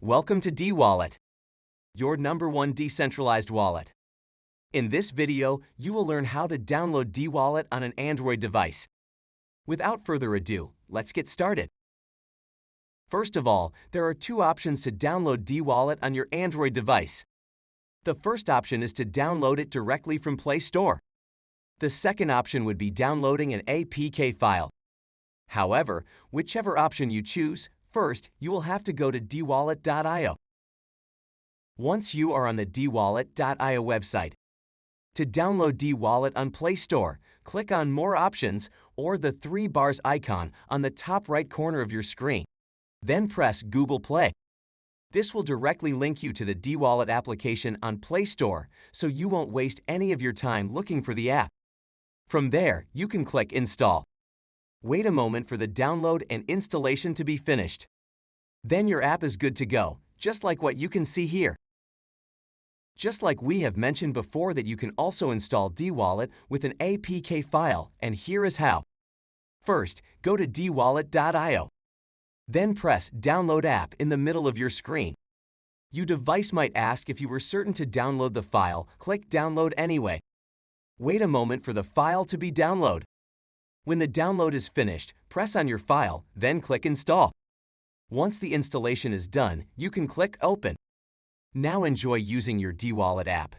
Welcome to D-Wallet, your #1 decentralized wallet. In this video, you will learn how to download D-Wallet on an Android device. Without further ado, let's get started. First of all, there are two options to download D-Wallet on your Android device. The first option is to download it directly from Playstore. The second option would be downloading an Apk file. However, whichever option you choose, first, you will have to go to dwallet.io. Once you are on the dwallet.io website, to download D-Wallet on Playstore, click on More Options or the 3 bars icon on the top right corner of your screen. Then press Google Play. This will directly link you to the D-Wallet application on Playstore, so you won't waste any of your time looking for the app. From there, you can click Install. Wait a moment for the download and installation to be finished. Then your app is good to go, just like what you can see here. Just like we have mentioned before that you can also install D-Wallet with an Apk file, and here is how. First, go to dwallet.io. Then press Download App in the middle of your screen. Your device might ask if you were certain to download the file. Click Download anyway. Wait a moment for the file to be downloaded. When the download is finished, press on your file, then click Install. Once the installation is done, you can click Open. Now enjoy using your D-Wallet app.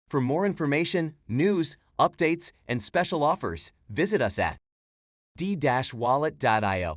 For more information, news, updates, and special offers, visit us at d-wallet.io.